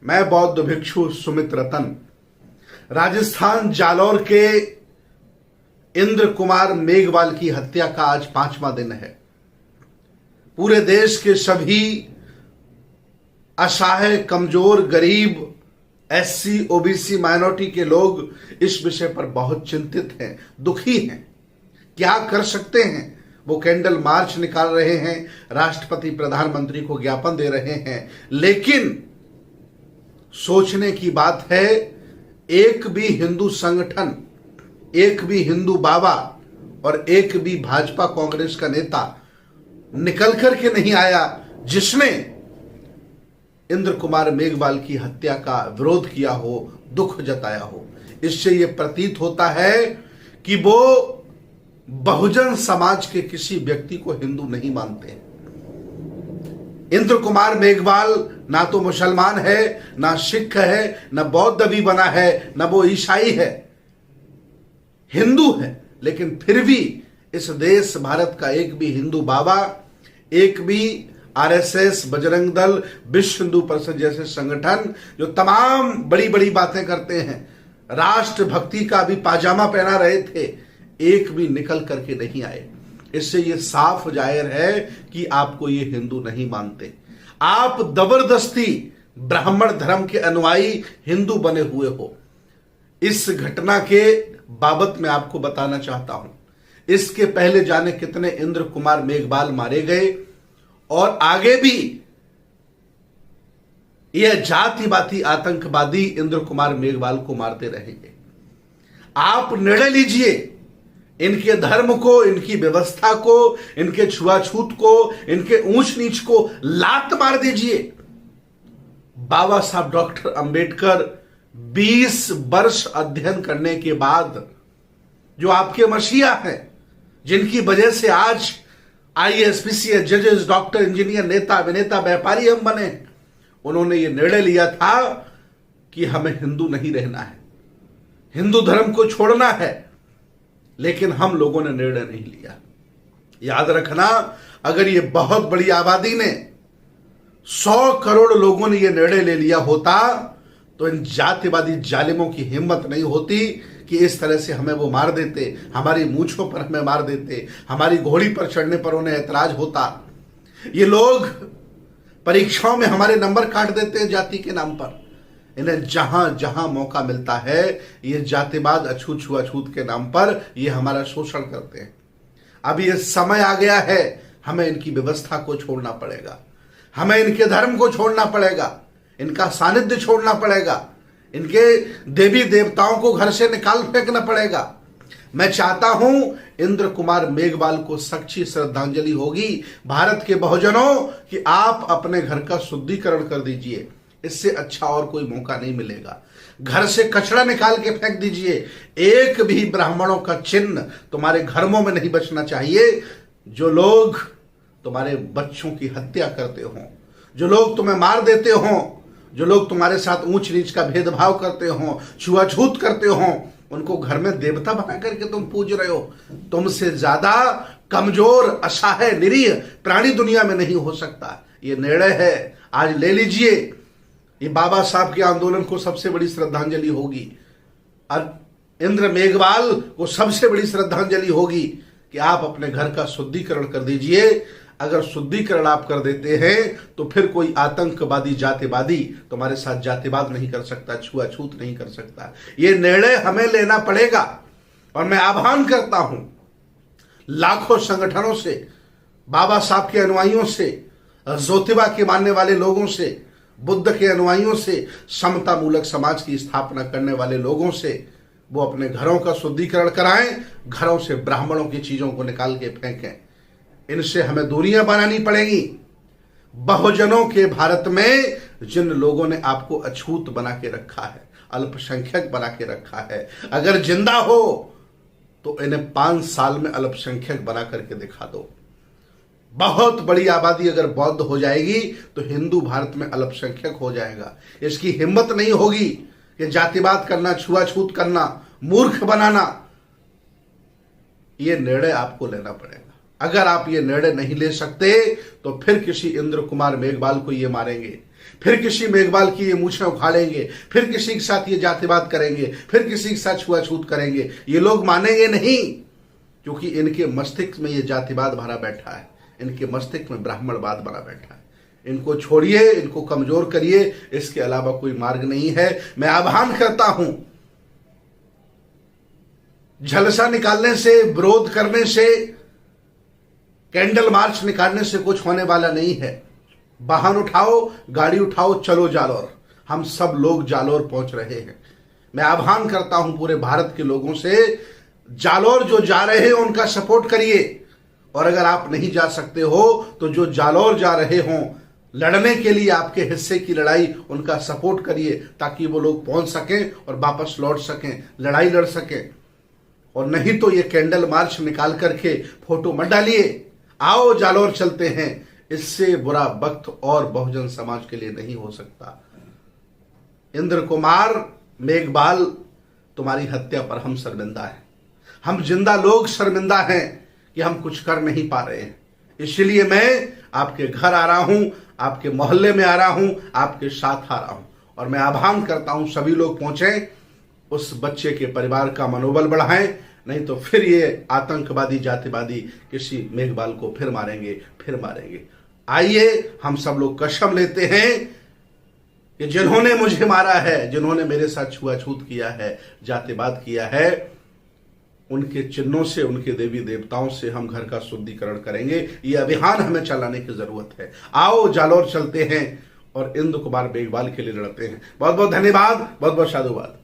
मैं बौद्ध भिक्षु सुमित रतन राजस्थान जालौर के इंद्र कुमार मेघवाल की हत्या का आज 5वां दिन है। पूरे देश के सभी असहाय, कमजोर, गरीब, एससी, ओबीसी, माइनॉरिटी के लोग इस विषय पर बहुत चिंतित हैं, दुखी हैं। क्या कर सकते हैं? वो कैंडल मार्च निकाल रहे हैं, राष्ट्रपति प्रधानमंत्री को ज्ञापन दे रहे हैं, लेकिन सोचने की बात है, एक भी हिंदू संगठन, एक भी हिंदू बाबा और एक भी भाजपा कांग्रेस का नेता निकल करके नहीं आया जिसने इंद्र कुमार मेघवाल की हत्या का विरोध किया हो, दुख जताया हो। इससे यह प्रतीत होता है कि वो बहुजन समाज के किसी व्यक्ति को हिंदू नहीं मानते। इंद्र कुमार मेघवाल ना तो मुसलमान है, ना सिख है, ना बौद्ध भी बना है, ना वो ईसाई है, हिंदू है। लेकिन फिर भी इस देश भारत का एक भी हिंदू बाबा, एक भी आरएसएस, बजरंग दल, विश्व हिंदू परिषद जैसे संगठन जो तमाम बड़ी बड़ी बातें करते हैं, राष्ट्रभक्ति का भी पाजामा पहना रहे थे, एक भी निकल करके नहीं आए। इससे ये साफ जाहिर है कि आपको ये हिंदू नहीं मानते। आप जबरदस्ती ब्राह्मण धर्म के अनुयायी हिंदू बने हुए हो। इस घटना के बाबत मैं आपको बताना चाहता हूं। इसके पहले जाने कितने इंद्र कुमार मेघवाल मारे गए और आगे भी यह जातिवादी आतंकवादी इंद्र कुमार मेघवाल को मारते रहेंगे। आप निर्णय लीजिए, इनके धर्म को, इनकी व्यवस्था को, इनके छुआछूत को, इनके ऊंच नीच को लात मार दीजिए। बाबा साहब डॉक्टर अंबेडकर 20 वर्ष अध्ययन करने के बाद जो आपके मसीहा हैं, जिनकी वजह से आज आईएएस, पीसीएस, जजेस, डॉक्टर, इंजीनियर, नेता, अभिनेता, व्यापारी हम बने, उन्होंने ये निर्णय लिया था कि हमें हिंदू नहीं रहना है, हिंदू धर्म को छोड़ना है। लेकिन हम लोगों ने निर्णय नहीं लिया। याद रखना, अगर ये बहुत बड़ी आबादी ने 100 करोड़ लोगों ने यह निर्णय ले लिया होता तो इन जातिवादी जालिमों की हिम्मत नहीं होती कि इस तरह से हमें वो मार देते, हमारी मूंछों पर हमें मार देते, हमारी घोड़ी पर चढ़ने पर उन्हें ऐतराज होता। ये लोग परीक्षाओं में हमारे नंबर काट देते हैं जाति के नाम पर। इन्हें जहां जहां मौका मिलता है ये जातिवाद, अछूत छुआछूत के नाम पर ये हमारा शोषण करते हैं। अब ये समय आ गया है, हमें इनकी व्यवस्था को छोड़ना पड़ेगा, हमें इनके धर्म को छोड़ना पड़ेगा, इनका सानिध्य छोड़ना पड़ेगा, इनके देवी देवताओं को घर से निकाल फेंकना पड़ेगा। मैं चाहता हूं इंद्र कुमार मेघवाल को सच्ची श्रद्धांजलि होगी भारत के बहुजनों कि आप अपने घर का शुद्धिकरण कर दीजिए। इससे अच्छा और कोई मौका नहीं मिलेगा। घर से कचरा निकाल के फेंक दीजिए। एक भी ब्राह्मणों का चिन्ह तुम्हारे घरों में नहीं बचना चाहिए। जो लोग तुम्हारे बच्चों की हत्या करते हो, जो लोग तुम्हें मार देते हो, जो लोग तुम्हारे साथ ऊंच नीच का भेदभाव करते हो, छुआछूत करते हो, उनको घर में देवता बना करके तुम पूज रहे हो। तुमसे ज्यादा कमजोर, असहाय, निरीह प्राणी दुनिया में नहीं हो सकता। ये निर्णय है, आज ले लीजिए। ये बाबा साहब के आंदोलन को सबसे बड़ी श्रद्धांजलि होगी और इंद्र मेघवाल को सबसे बड़ी श्रद्धांजलि होगी कि आप अपने घर का शुद्धिकरण कर दीजिए। अगर शुद्धिकरण आप कर देते हैं तो फिर कोई आतंकवादी, जातिवादी तुम्हारे साथ जातिवाद नहीं कर सकता, छुआछूत नहीं कर सकता। ये निर्णय हमें लेना पड़ेगा और मैं आह्वान करता हूं लाखों संगठनों से, बाबा साहब के अनुयायियों से, ज्योतिबा के मानने वाले लोगों से, बुद्ध के अनुयायियों से, समता मूलक समाज की स्थापना करने वाले लोगों से, वो अपने घरों का शुद्धिकरण कराएं, घरों से ब्राह्मणों की चीजों को निकाल के फेंकें। इनसे हमें दूरियां बनानी पड़ेगी। बहुजनों के भारत में जिन लोगों ने आपको अछूत बना के रखा है, अल्पसंख्यक बना के रखा है, अगर जिंदा हो तो इन्हें 5 साल में अल्पसंख्यक बना करके दिखा दो। बहुत बड़ी आबादी अगर बौद्ध हो जाएगी तो हिंदू भारत में अल्पसंख्यक हो जाएगा। इसकी हिम्मत नहीं होगी कि जातिवाद करना, छुआछूत करना, मूर्ख बनाना। यह निर्णय आपको लेना पड़ेगा। अगर आप ये निर्णय नहीं ले सकते तो फिर किसी इंद्र कुमार मेघवाल को ये मारेंगे, फिर किसी मेघवाल की ये मूछें उखाड़ेंगे, फिर किसी के साथ ये जातिवाद करेंगे, फिर किसी के साथ छुआछूत करेंगे। ये लोग मानेंगे नहीं, क्योंकि इनके मस्तिष्क में ये जातिवाद भरा बैठा है, इनके मस्तिष्क में ब्राह्मणवाद भरा बैठा है। इनको छोड़िए, इनको कमजोर करिए, इसके अलावा कोई मार्ग नहीं है। मैं आह्वान करता हूं, झलसा निकालने से, विरोध करने से, कैंडल मार्च निकालने से कुछ होने वाला नहीं है। वाहन उठाओ, गाड़ी उठाओ, चलो जालौर। हम सब लोग जालौर पहुंच रहे हैं। मैं आह्वान करता हूं पूरे भारत के लोगों से, जालौर जो जा रहे हैं उनका सपोर्ट करिए, और अगर आप नहीं जा सकते हो तो जो जालौर जा रहे हों लड़ने के लिए आपके हिस्से की लड़ाई, उनका सपोर्ट करिए, ताकि वो लोग पहुंच सकें और वापस लौट सकें, लड़ाई लड़ सकें। और नहीं तो ये कैंडल मार्च निकाल करके फोटो मत डालिए। आओ जालौर चलते हैं। इससे बुरा वक्त और बहुजन समाज के लिए नहीं हो सकता। इंद्र कुमार मेघवाल, तुम्हारी हत्या पर हम शर्मिंदा हैं। हम जिंदा लोग शर्मिंदा हैं कि हम कुछ कर नहीं पा रहे हैं। इसलिए मैं आपके घर आ रहा हूं, आपके मोहल्ले में आ रहा हूं, आपके साथ आ रहा हूं, और मैं आह्वान करता हूं सभी लोग पहुंचे, उस बच्चे के परिवार का मनोबल बढ़ाएं। नहीं तो फिर ये आतंकवादी, जातिवादी किसी मेघवाल को फिर मारेंगे। आइए हम सब लोग कसम लेते हैं कि जिन्होंने मुझे मारा है, जिन्होंने मेरे साथ छुआछूत किया है, जातिवाद किया है, उनके चिन्हों से, उनके देवी देवताओं से हम घर का शुद्धिकरण करेंगे। ये अभियान हमें चलाने की जरूरत है। आओ जालौर चलते हैं और इंद्र कुमार मेघवाल के लिए लड़ते हैं। बहुत बहुत धन्यवाद, बहुत बहुत साधुवाद।